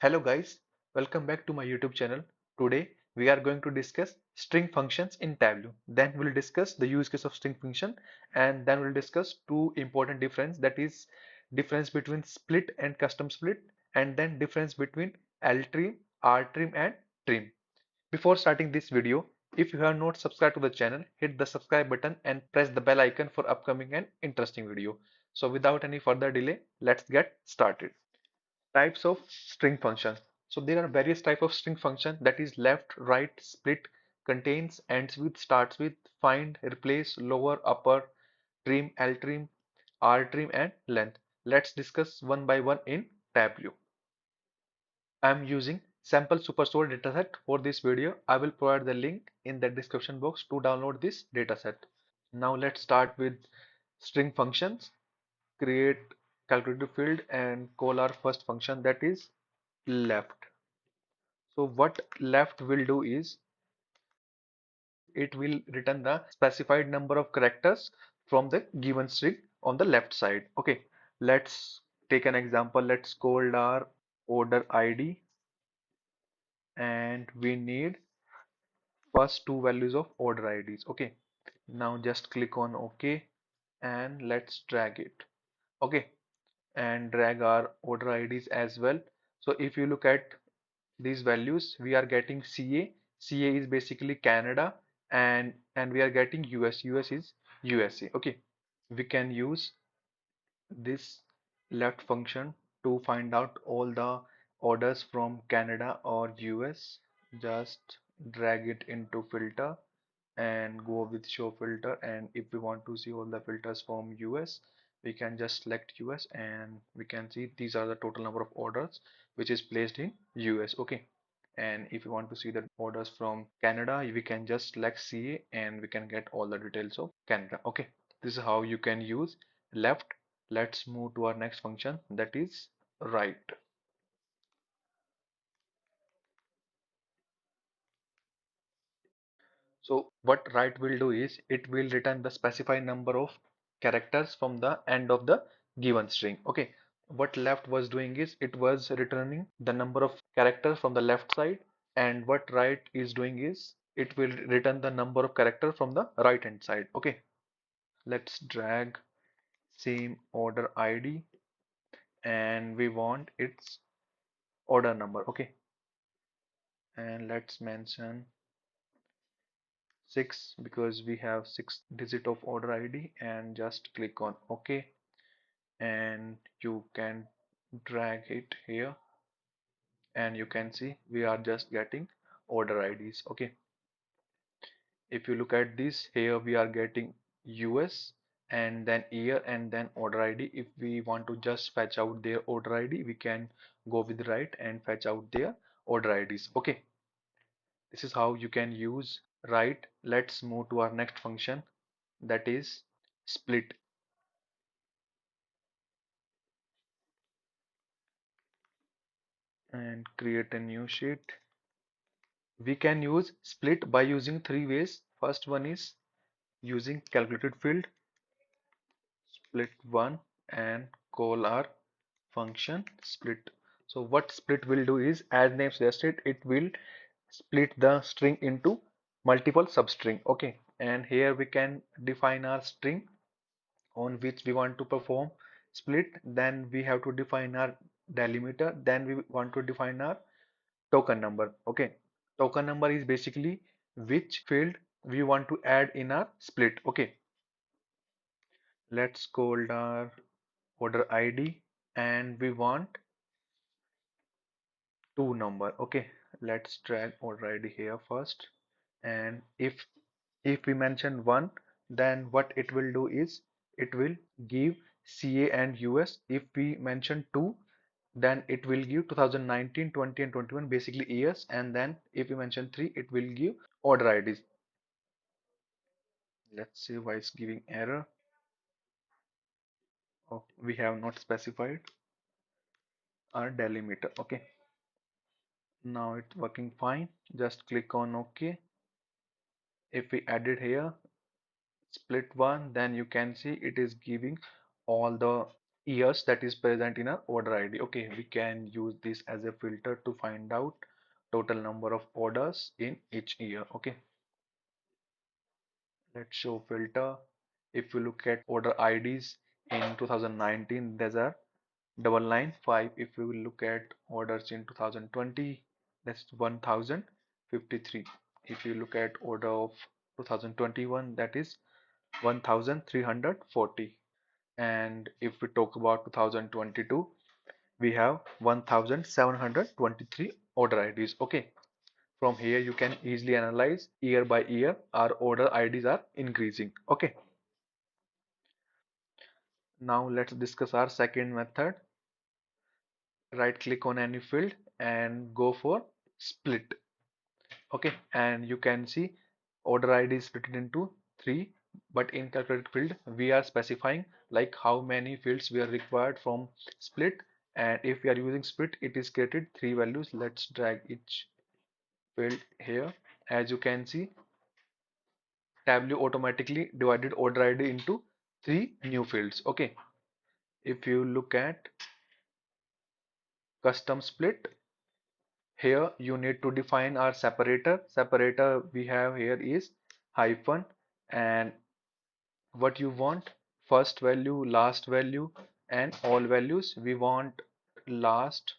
Hello guys, welcome back to my YouTube channel. Today we are going to discuss string functions in Tableau. Then we'll discuss the use case of string function and then we'll discuss two important difference, that is difference between split and custom split, and then difference between LTrim, RTrim and trim. Before starting this video, if you have not subscribed to the channel, hit the subscribe button and press the bell icon for upcoming and interesting video. So without any further delay, let's get started. Types of string function. So there are various type of string function, that is left, right, split, contains, ends with, starts with, find, replace, lower, upper, trim, LTrim, RTrim and length. Let's discuss one by one in Tableau. I'm using sample Superstore dataset for this video. I will provide the link in the description box to download this dataset. Now let's start with string functions. Create calculated field and call our first function, that is left. So what left will do is it will return the specified number of characters from the given string on the left side. Okay, let's take an example. Let's call our order ID and we need first two values of order IDs. Okay, now just click on OK and let's drag it. Okay, and drag our order IDs as well. So if you look at these values, we are getting CA. CA is basically Canada, and we are getting US. US is USA. Okay, we can use this left function to find out all the orders from Canada or US. Just drag it into filter and go with show filter, and if we want to see all the filters from US, we can just select US and we can see these are the total number of orders which is placed in US. Okay, and if you want to see the orders from Canada, we can just select CA and we can get all the details of Canada. Okay, this is how you can use left. Let's move to our next function, that is right. So what right will do is it will return the specified number of characters from the end of the given string. Okay, what left was doing is it was returning the number of characters from the left side, and what right is doing is it will return the number of characters from the right hand side. Okay, let's drag same order ID and we want its order number. Okay, and let's mention 6 because we have 6 digit of order ID, and just click on OK and you can drag it here and you can see we are just getting order IDs. Okay, if you look at this here, we are getting US and then year and then order ID. If we want to just fetch out their order ID, we can go with right and fetch out their order IDs. Okay, this is how you can use right. Let's move to our next function, that is split. And create a new sheet. We can use split by using three ways. First one is using calculated field, split one, and call our function split. So what split will do is, as name suggested, it will split the string into multiple substring. Okay, and here we can define our string on which we want to perform split. Then we have to define our delimiter. Then we want to define our token number. Okay, token number is basically which field we want to add in our split. Okay, let's call our order ID and we want two number. Okay, let's drag order ID here first, and if we mention 1, then what it will do is it will give CA and US. If we mention 2, then it will give 2019, 20 and 21, basically years, and then if we mention 3, it will give order IDs. Let's see why it's giving error. Oh, we have not specified our delimiter. Okay, now it's working fine. Just click on OK. If we add it here split one, then you can see it is giving all the years that is present in our order ID. Okay, we can use this as a filter to find out total number of orders in each year. Okay, let's show filter. If you look at order IDs in 2019, there's a 995. If you look at orders in 2020, that's 1053. If you look at order of 2021, that is 1340. And if we talk about 2022, we have 1723 order IDs. Okay, from here you can easily analyze year by year our order IDs are increasing. Okay, now let's discuss our second method. Right click on any field and go for split. Okay, and you can see order ID is split into three, but in calculated field we are specifying like how many fields we are required from split, and if we are using split it is created three values. Let's drag each field here. As you can see, Tableau automatically divided order ID into three new fields. Okay, if you look at custom split, here you need to define our separator we have here is hyphen, and what you want, first value, last value, and all values. We want last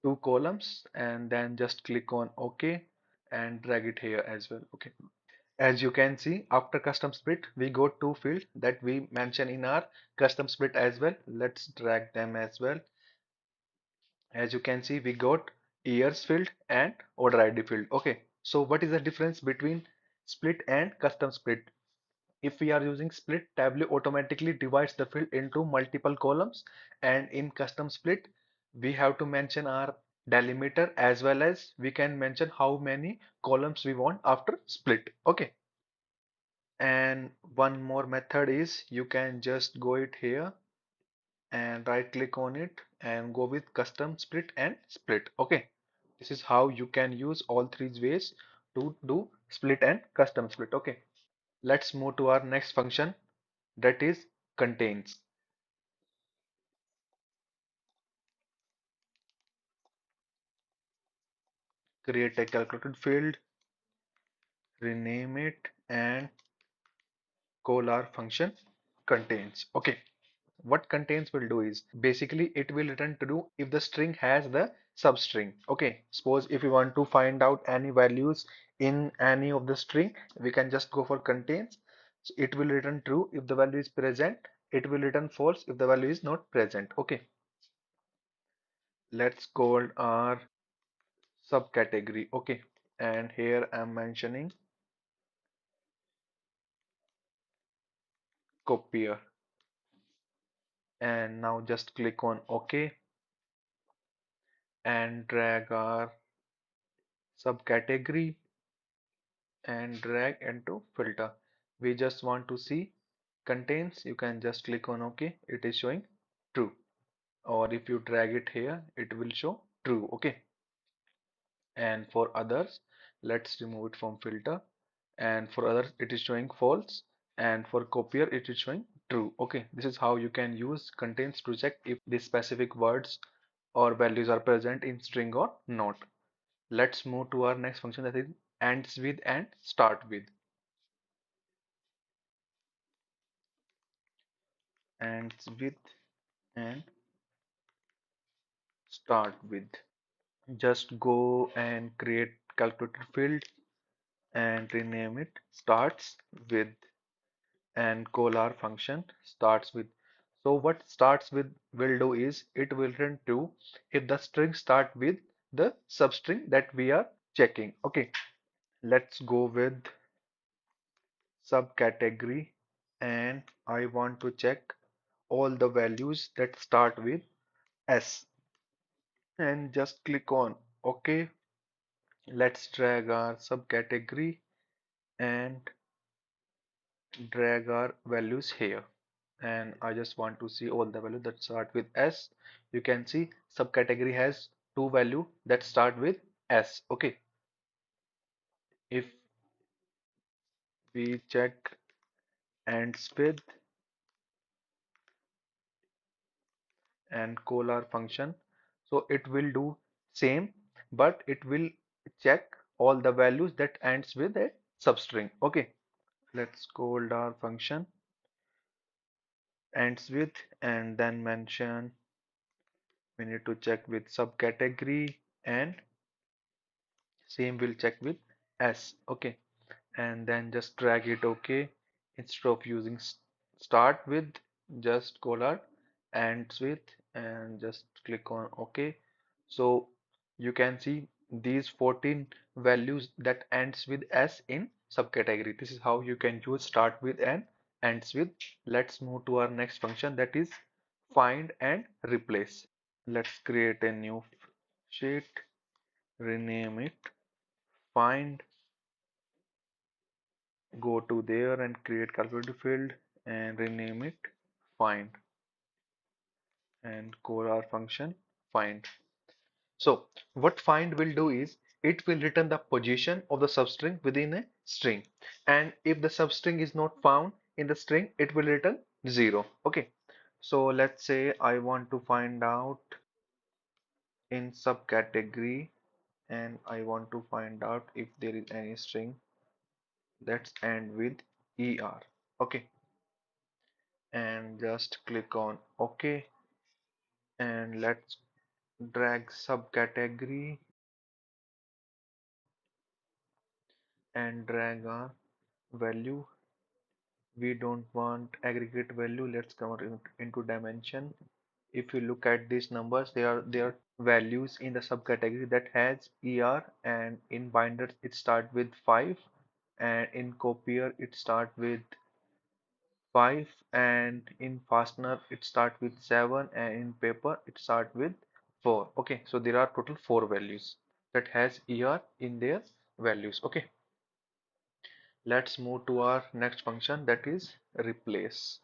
two columns, and then just click on OK and drag it here as well. Okay, as you can see, after custom split we got two fields that we mention in our custom split as well. Let's drag them as well. As you can see, we got years field and order ID field. Okay, so what is the difference between split and custom split? If we are using split, Tableau automatically divides the field into multiple columns, and in custom split we have to mention our delimiter as well as we can mention how many columns we want after split. Okay, and one more method is you can just go it here and right click on it and go with custom split and split. Okay, this is how you can use all three ways to do split and custom split. Okay, let's move to our next function, that is contains. Create a calculated field, rename it, and call our function contains. Okay, what contains will do is basically it will return true if the string has the substring. Okay, suppose if we want to find out any values in any of the string, we can just go for contains. So it will return true if the value is present, it will return false if the value is not present. Okay, let's call our subcategory. Okay, and here I'm mentioning copier, and now just click on OK and drag our subcategory and drag into filter. We just want to see contains, you can just click on OK, it is showing true, or if you drag it here it will show true. Okay, and for others, let's remove it from filter, and for others it is showing false, and for copier it is showing true. Okay, this is how you can use contains to check if the specific words or values are present in string or not. Let's move to our next function, that is ends with and start with. Ends with and start with. Just go and create calculated field and rename it starts with and call our function starts with. So what starts with will do is it will return true if the string start with the substring that we are checking. Okay, let's go with subcategory, and I want to check all the values that start with S, and just click on OK. Let's drag our subcategory and drag our values here, and I just want to see all the values that start with S. You can see subcategory has two values that start with S. Okay, if we check ends with, and call our function. So it will do same, but it will check all the values that ends with a substring. Okay, let's call our function ends with, and then mention we need to check with subcategory, and same will check with s. Okay, and then just drag it. Okay, instead of using start with, just call out ends with, and just click on OK. So you can see these 14 values that ends with s in subcategory. This is how you can use start with and ends with. Let's move to our next function, that is find and replace. Let's create a new sheet, rename it find, go to there and create calculator field and rename it find, and call our function find. So what find will do is it will return the position of the substring within a string, and if the substring is not found in the string, it will return 0. Okay, so let's say I want to find out in subcategory, and I want to find out if there is any string that's end with er. Okay, and just click on OK, and let's drag subcategory and drag our value. We don't want aggregate value, let's convert it into dimension. If you look at these numbers, there are values in the subcategory that has er, and in binders it start with 5, and in copier it start with 5, and in fastener it start with 7, and in paper it start with 4. Okay, so there are total 4 values that has er in their values. Okay, let's move to our next function, that is replace.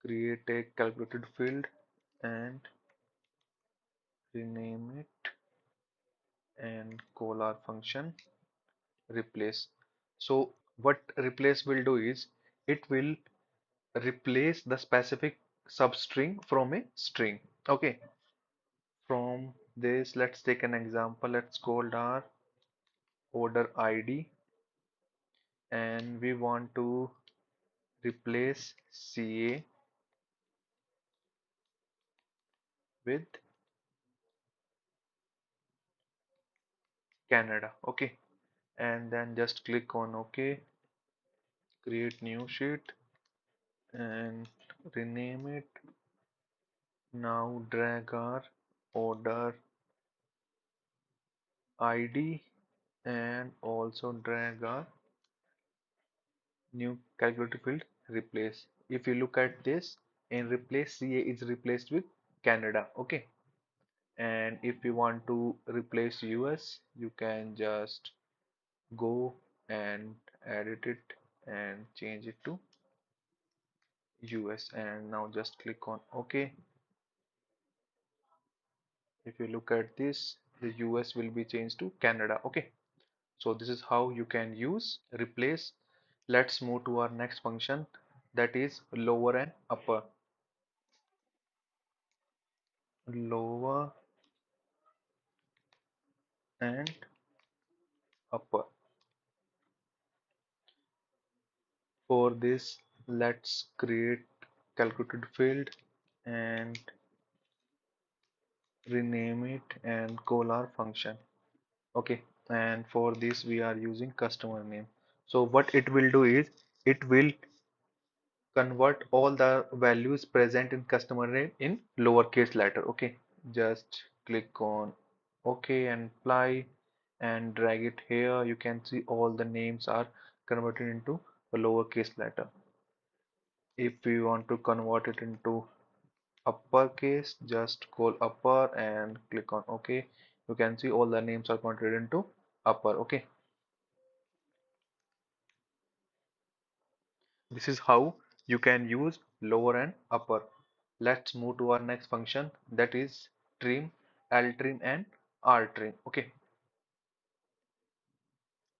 Create a calculated field and rename it and call our function replace. So what replace will do is it will replace the specific substring from a string. Okay, from this let's take an example. Let's call our order ID, and we want to replace CA with Canada. Okay, and then just click on OK, create new sheet and rename it. Now drag our order ID and also drag our new calculator field replace. If you look at this, in replace, CA is replaced with Canada. Okay, and if you want to replace US, you can just go and edit it and change it to US, and now just click on OK. If you look at this, the US will be changed to Canada. Okay, so this is how you can use replace. Let's move to our next function, that is lower and upper. Lower and upper. For this, let's create calculated field and rename it and call our function. Okay, and for this we are using customer name. So what it will do is it will convert all the values present in customer name in lowercase letter. Okay, just click on OK and apply and drag it here. You can see all the names are converted into a lowercase letter. If we want to convert it into uppercase, just call upper and click on OK. You can see all the names are converted into upper. Okay, this is how you can use lower and upper. Let's move to our next function, that is trim, LTrim and RTrim. Okay,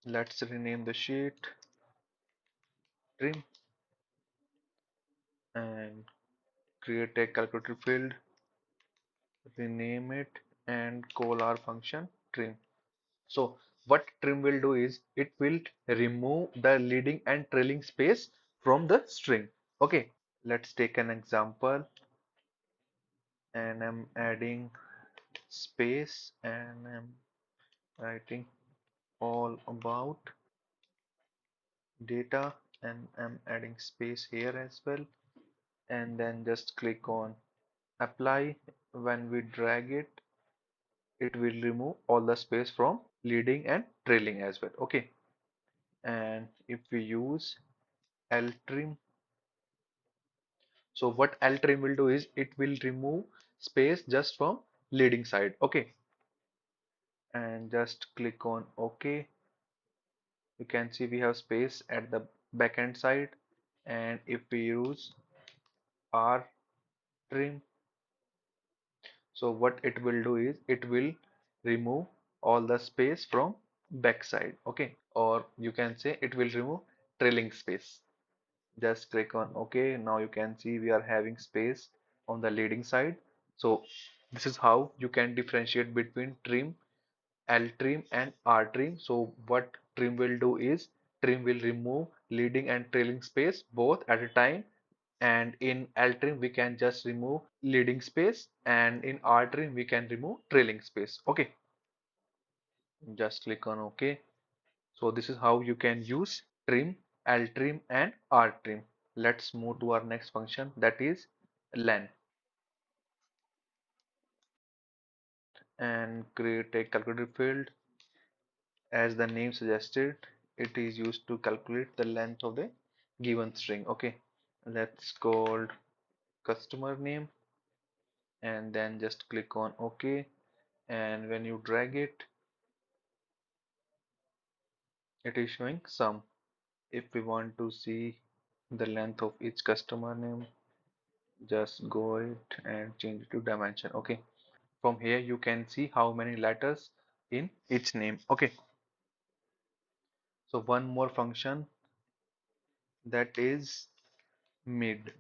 let's rename the sheet trim and create a calculator field rename it and call our function trim. So what trim will do is it will remove the leading and trailing space from the string. Okay, let's take an example, and I'm adding space and I'm writing all about data, and I'm adding space here as well, and then just click on apply. When we drag it, it will remove all the space from leading and trailing as well. Okay, and if we use LTrim, so what LTrim will do is it will remove space just from leading side. Okay, and just click on OK. You can see we have space at the backend side, and if we use RTrim, so what it will do is it will remove all the space from backside. Okay, or you can say it will remove trailing space. Just click on OK. Now you can see we are having space on the leading side. So this is how you can differentiate between trim, LTrim and RTrim. So what trim will do is trim will remove leading and trailing space both at a time, and in LTrim we can just remove leading space, and in RTrim we can remove trailing space. Okay, just click on OK. So this is how you can use trim, LTrim and RTrim. Let's move to our next function, that is len, and create a calculator field. As the name suggested, it is used to calculate the length of the given string. Okay, let's call customer name, and then just click on OK. And when you drag it, it is showing sum. If we want to see the length of each customer name, just go it and change it to dimension. Okay, from here you can see how many letters in each name. Okay, so one more function, that is mid,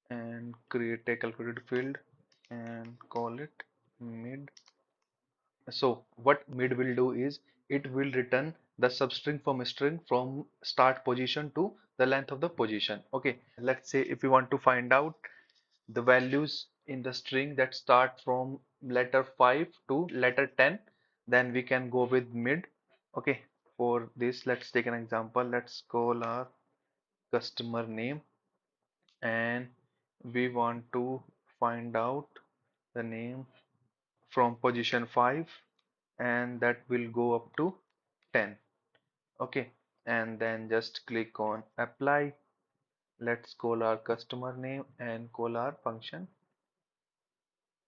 and create a calculated field and call it mid. So what mid will do is it will return the substring from string from start position to the length of the position. Okay, let's say if you want to find out the values in the string that start from letter 5 to letter 10, then we can go with mid. Okay, for this let's take an example. Let's call our customer name, and we want to find out the name from position 5, and that will go up to 10. Okay, and then just click on apply. Let's call our customer name and call our function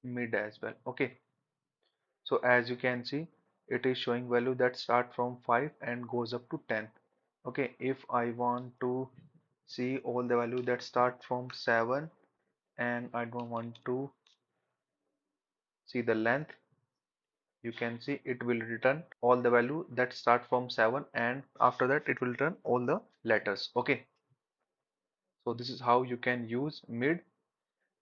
mid as well. Okay, so as you can see, it is showing value that start from 5 and goes up to 10. Okay, if I want to see all the value that start from 7 and I don't want to see the length, you can see it will return all the value that start from 7, and after that it will return all the letters. Okay, so this is how you can use mid.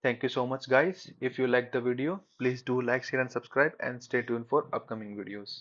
Thank you so much guys. If you like the video, please do like, share and subscribe, and stay tuned for upcoming videos.